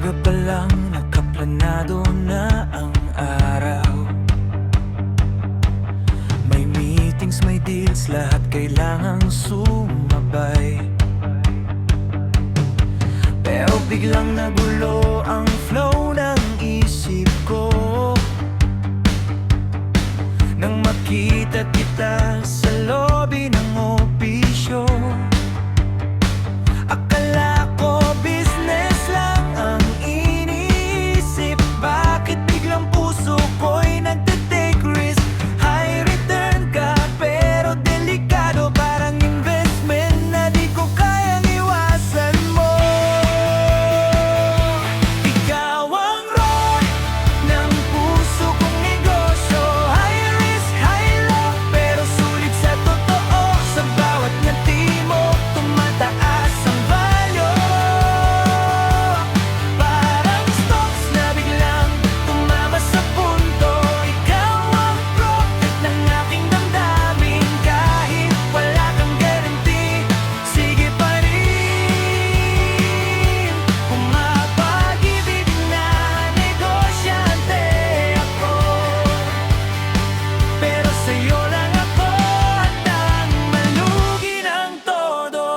Umaga pa lang nakaplanado na ang araw. May meetings, may deals, lahat kailangang sumabay. Pero biglang nagulo ang flow ng isip ko nang makita kita sa lobby ng opisyo. Akala ko business lang ang iniisip. Bakit biglang puso ko'y nagte-take risk? High return ka pero delikado, parang investment na di ko kayang iwasan mo. Ikaw ang rock ng puso kong negosyo. High risk, high low, pero sulit sa totoo. Sa bawat ngati mo, tumataas ang value. Parang stocks na biglang tumama sa punto. Ikaw ang profit ng aking damdamin. Kahit wala kang guarantee, sige pa rin. Pumapag-ibig na negosyante ako, pero sa'yo lang ako handang malugi ng todo.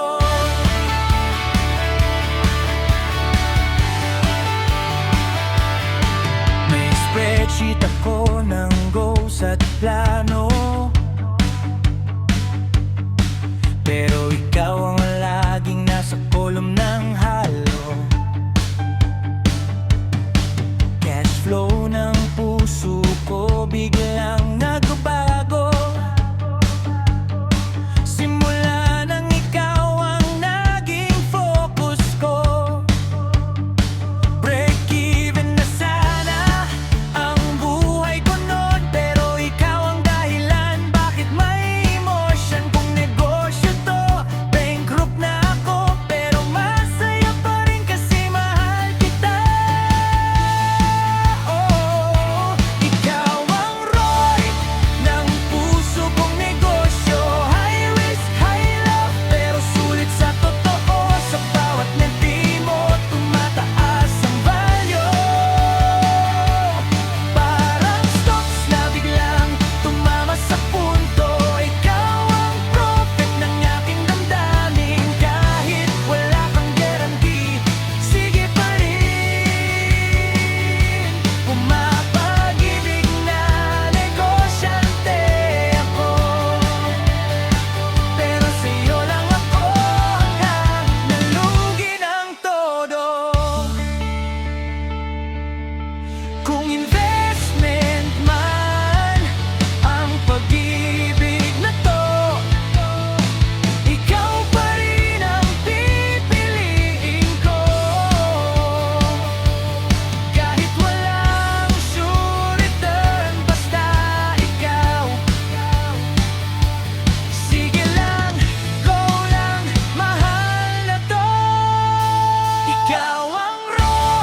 May spreadsheet ako ng goals at plano, pero ikaw ang laging nasa kolom ng halo. Cash flow ng puso ko biglang nagbago. Simula nang ikaw ang naging focus ko. Break even na sana ang buhay ko noon, pero ikaw ang dahilan bakit may emotion. Kung negosyo to, bankrupt na ako, pero masaya pa rin kasi mahal kita. Oh, ikaw ang Roy ng puso kong negosyo. High risk, high love, pero sulit sa totoo. Sa bawat ngiti mo, tumataas ang value. Parang stocks na biglang tumama sa punto. Ikaw ang profit ng aking damdamin. Kahit wala kang guarantee, sige pa rin. Pumapag-ibig na negosyante ako, pero sa'yo lang ako handang nalugi ng todo. Kung investment man ang pag-ibig na to, ikaw pa rin ang pipiliin ko. Kahit walang sure return, basta ikaw. Sige lang, go lang, mahal na to. Ikaw ang raw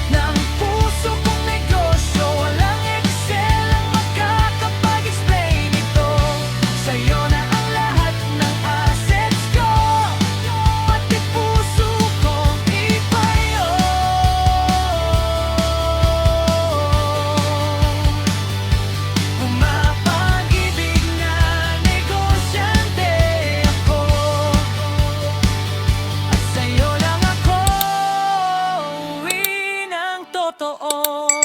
ng puso kong negosyo. Walang Excel ang makakapag-explain ito. Sa'yo na ang lahat ng assets ko, pati puso kong ipayo. Pumapag-ibig na negosyante ako, at sa'yo lang ako uwi ng totoo.